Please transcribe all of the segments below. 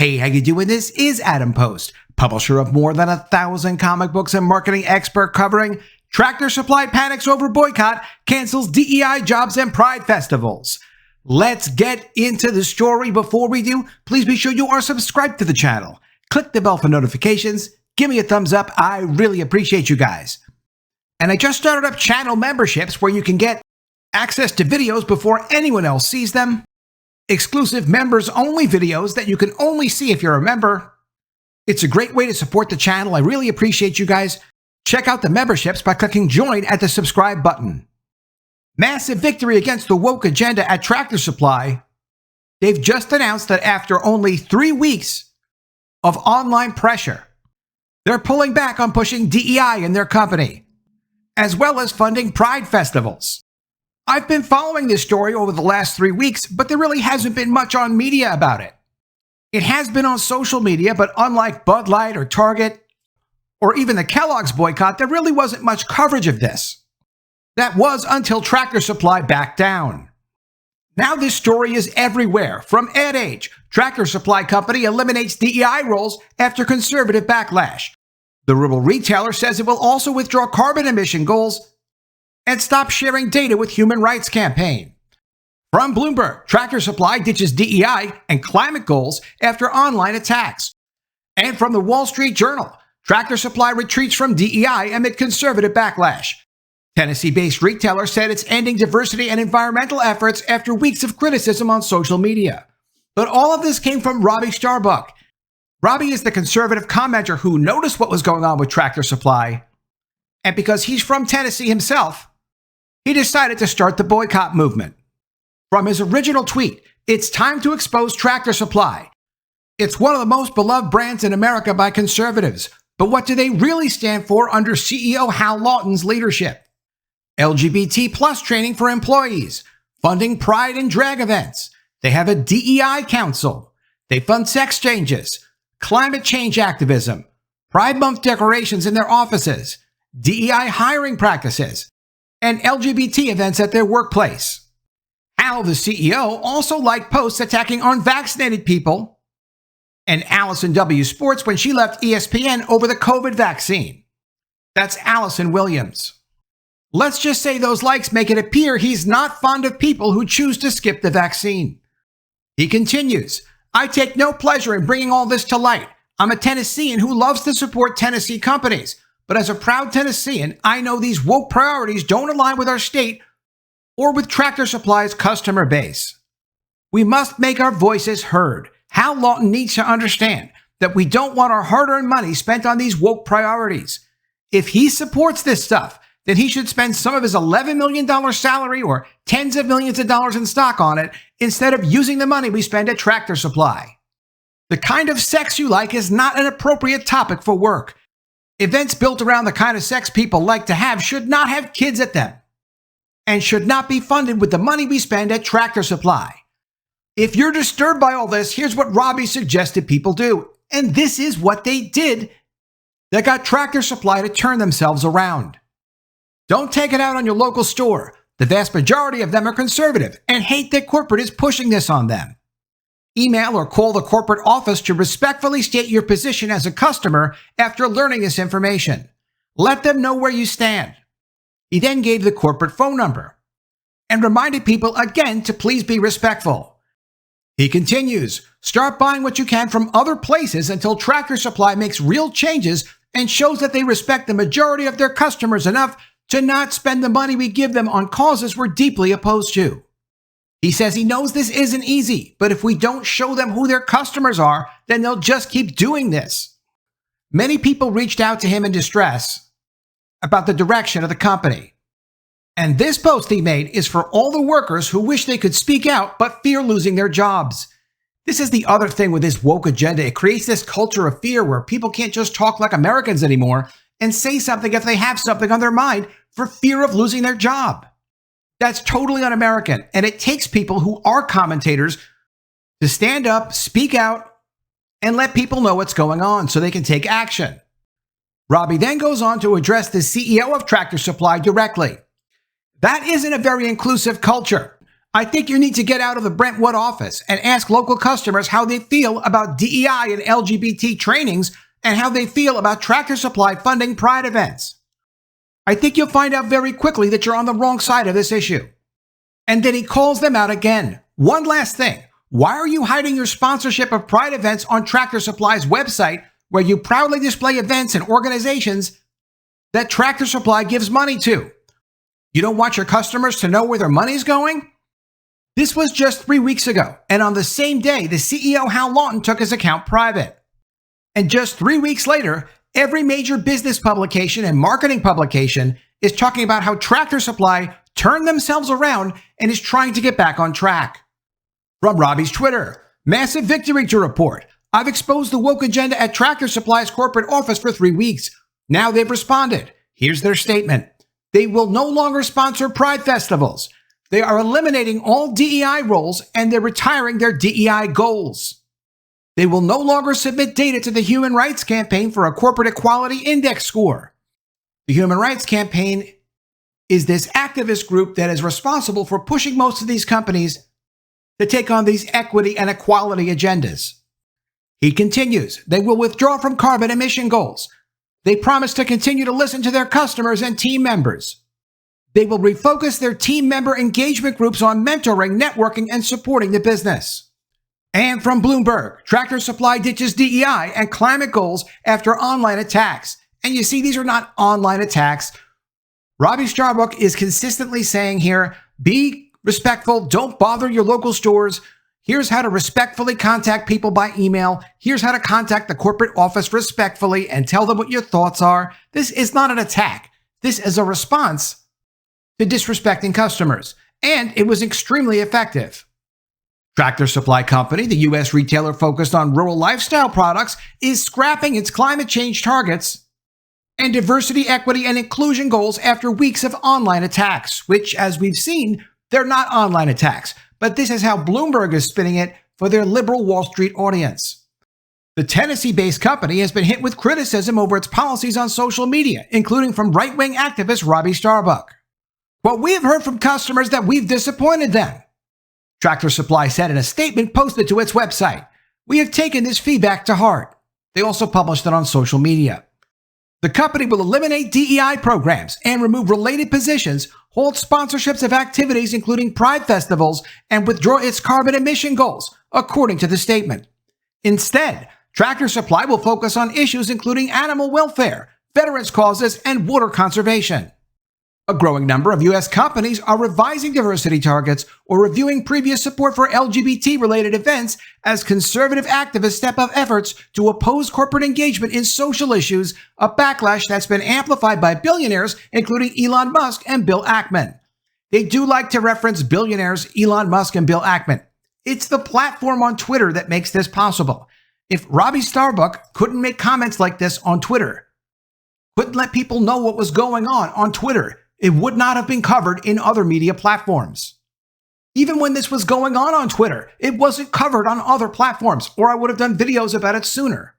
Hey, how you doing? This is Adam Post, publisher of more than 1,000 comic books and marketing expert covering Tractor Supply panics over boycott, cancels DEI jobs and pride festivals. Let's get into the story. Before we do, please be sure you are subscribed to the channel. Click the bell for notifications. Give me a thumbs up. I really appreciate you guys. And I just started up channel memberships where you can get access to videos before anyone else sees them, exclusive members-only videos that you can only see if you're a member. It's a great way to support the channel. I really appreciate you guys. Check out the memberships by clicking join at the subscribe button. Massive victory against the woke agenda at Tractor Supply. They've just announced that after only 3 weeks of online pressure, they're pulling back on pushing DEI in their company, as well as funding pride festivals. I've been following this story over the last 3 weeks, but there really hasn't been much on media about it. It has been on social media, but unlike Bud Light or Target, or even the Kellogg's boycott, there really wasn't much coverage of this. That was until Tractor Supply backed down. Now this story is everywhere. From Ad Age, Tractor Supply Company eliminates DEI roles after conservative backlash. The rural retailer says it will also withdraw carbon emission goals and stop sharing data with Human Rights Campaign. From Bloomberg, Tractor Supply ditches DEI and climate goals after online attacks. And from the Wall Street Journal, Tractor Supply retreats from DEI amid conservative backlash. Tennessee-based retailer said it's ending diversity and environmental efforts after weeks of criticism on social media. But all of this came from Robbie Starbuck. Robbie is the conservative commenter who noticed what was going on with Tractor Supply. And because he's from Tennessee himself, he decided to start the boycott movement. From his original tweet, "It's time to expose Tractor Supply. It's one of the most beloved brands in America by conservatives. But what do they really stand for under CEO Hal Lawton's leadership? LGBT plus training for employees, funding pride and drag events. They have a DEI council. They fund sex changes, climate change activism, Pride Month decorations in their offices, DEI hiring practices, and LGBT events at their workplace." Hal, the CEO, also liked posts attacking unvaccinated people and Allison W. Sports when she left ESPN over the COVID vaccine. That's Allison Williams. Let's just say those likes make it appear he's not fond of people who choose to skip the vaccine. He continues, "I take no pleasure in bringing all this to light. I'm a Tennessean who loves to support Tennessee companies. But as a proud Tennessean, I know these woke priorities don't align with our state or with Tractor Supply's customer base. We must make our voices heard. Hal Lawton needs to understand that we don't want our hard-earned money spent on these woke priorities. If he supports this stuff, then he should spend some of his $11 million salary or tens of millions of dollars in stock on it instead of using the money we spend at Tractor Supply. The kind of sex you like is not an appropriate topic for work. Events built around the kind of sex people like to have should not have kids at them and should not be funded with the money we spend at Tractor Supply. If you're disturbed by all this, here's what Robbie suggested people do. And this is what they did that got Tractor Supply to turn themselves around. Don't take it out on your local store. The vast majority of them are conservative and hate that corporate is pushing this on them. Email or call the corporate office to respectfully state your position as a customer after learning this information. Let them know where you stand." He then gave the corporate phone number and reminded people again to please be respectful. He continues, "Start buying what you can from other places until Tractor Supply makes real changes and shows that they respect the majority of their customers enough to not spend the money we give them on causes we're deeply opposed to." He says he knows this isn't easy, but if we don't show them who their customers are, then they'll just keep doing this. Many people reached out to him in distress about the direction of the company. And this post he made is for all the workers who wish they could speak out but fear losing their jobs. This is the other thing with this woke agenda. It creates this culture of fear where people can't just talk like Americans anymore and say something if they have something on their mind for fear of losing their job. That's totally un-American, and it takes people who are commentators to stand up, speak out, and let people know what's going on so they can take action. Robbie then goes on to address the CEO of Tractor Supply directly. "That isn't a very inclusive culture. I think you need to get out of the Brentwood office and ask local customers how they feel about DEI and LGBT trainings and how they feel about Tractor Supply funding Pride events. I think you'll find out very quickly that you're on the wrong side of this issue. And then he calls them out again. One last thing. Why are you hiding your sponsorship of Pride events on Tractor Supply's website, where you proudly display events and organizations that Tractor Supply gives money to? You don't want your customers to know where their money's going? This was just 3 weeks ago, and on the same day, the CEO, Hal Lawton, took his account private. And just 3 weeks later, every major business publication and marketing publication is talking about how Tractor Supply turned themselves around and is trying to get back on track. From Robbie's Twitter, massive victory to report. I've exposed the woke agenda at Tractor Supply's corporate office for 3 weeks. Now they've responded. Here's their statement. They will no longer sponsor Pride festivals. They are eliminating all DEI roles and they're retiring their DEI goals. They will no longer submit data to the Human Rights Campaign for a corporate equality index score. The Human Rights Campaign is this activist group that is responsible for pushing most of these companies to take on these equity and equality agendas. He continues, they will withdraw from carbon emission goals. They promise to continue to listen to their customers and team members. They will refocus their team member engagement groups on mentoring, networking, and supporting the business. And from Bloomberg, Tractor Supply ditches DEI and climate goals after online attacks. And you see, these are not online attacks. Robbie Starbuck is consistently saying here, be respectful, don't bother your local stores. Here's how to respectfully contact people by email. Here's how to contact the corporate office respectfully and tell them what your thoughts are. This is not an attack. This is a response to disrespecting customers, and it was extremely effective. Tractor Supply Company, the U.S. retailer focused on rural lifestyle products, is scrapping its climate change targets and diversity, equity, and inclusion goals after weeks of online attacks, which, as we've seen, they're not online attacks, but this is how Bloomberg is spinning it for their liberal Wall Street audience. The Tennessee-based company has been hit with criticism over its policies on social media, including from right-wing activist Robbie Starbuck. Well, we have heard from customers that we've disappointed them. Tractor Supply said in a statement posted to its website, we have taken this feedback to heart. They also published it on social media. The company will eliminate DEI programs and remove related positions, hold sponsorships of activities including Pride festivals, and withdraw its carbon emission goals, according to the statement. Instead, Tractor Supply will focus on issues including animal welfare, veterans causes, and water conservation. A growing number of U.S. companies are revising diversity targets or reviewing previous support for LGBT-related events as conservative activists step up efforts to oppose corporate engagement in social issues, a backlash that's been amplified by billionaires, including Elon Musk and Bill Ackman. They do like to reference billionaires Elon Musk and Bill Ackman. It's the platform on Twitter that makes this possible. If Robbie Starbuck couldn't make comments like this on Twitter, couldn't let people know what was going on Twitter, it would not have been covered in other media platforms. Even when this was going on Twitter, it wasn't covered on other platforms, or I would have done videos about it sooner.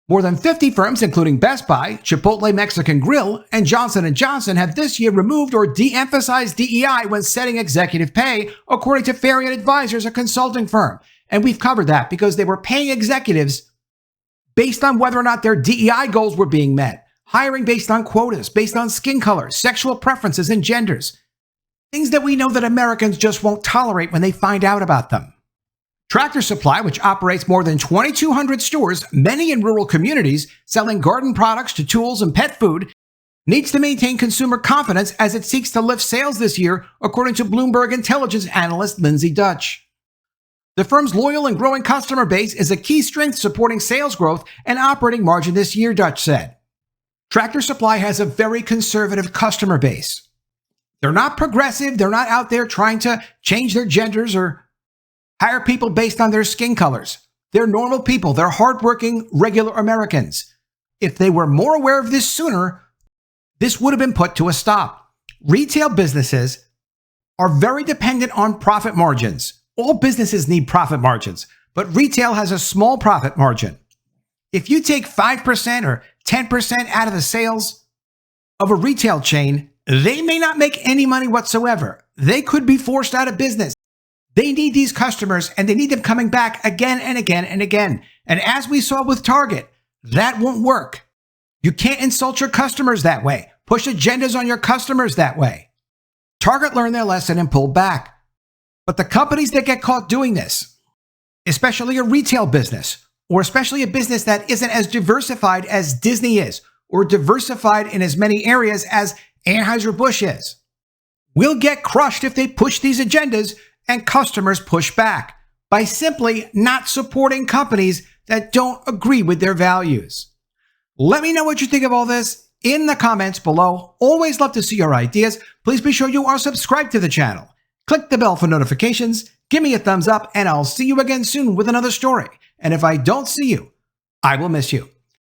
More than 50 firms, including Best Buy, Chipotle Mexican Grill, and Johnson & Johnson, have this year removed or de-emphasized DEI when setting executive pay, according to Farian Advisors, a consulting firm. And we've covered that because they were paying executives based on whether or not their DEI goals were being met. Hiring based on quotas, based on skin color, sexual preferences, and genders. Things that we know that Americans just won't tolerate when they find out about them. Tractor Supply, which operates more than 2,200 stores, many in rural communities, selling garden products to tools and pet food, needs to maintain consumer confidence as it seeks to lift sales this year, according to Bloomberg intelligence analyst Lindsay Dutch. The firm's loyal and growing customer base is a key strength supporting sales growth and operating margin this year, Dutch said. Tractor Supply has a very conservative customer base. They're not progressive. They're not out there trying to change their genders or hire people based on their skin colors. They're normal people. They're hardworking, regular Americans. If they were more aware of this sooner, this would have been put to a stop. Retail businesses are very dependent on profit margins. All businesses need profit margins, but retail has a small profit margin. If you take 5% or 10% out of the sales of a retail chain, they may not make any money whatsoever. They could be forced out of business. They need these customers and they need them coming back again and again and again. And as we saw with Target, that won't work. You can't insult your customers that way, push agendas on your customers that way. Target learned their lesson and pulled back. But the companies that get caught doing this, especially a retail business, or especially a business that isn't as diversified as Disney is, or diversified in as many areas as Anheuser-Busch is, will get crushed if they push these agendas and customers push back by simply not supporting companies that don't agree with their values. Let me know what you think of all this in the comments below. Always love to see your ideas. Please be sure you are subscribed to the channel. Click the bell for notifications, give me a thumbs up, and I'll see you again soon with another story. And if I don't see you, I will miss you.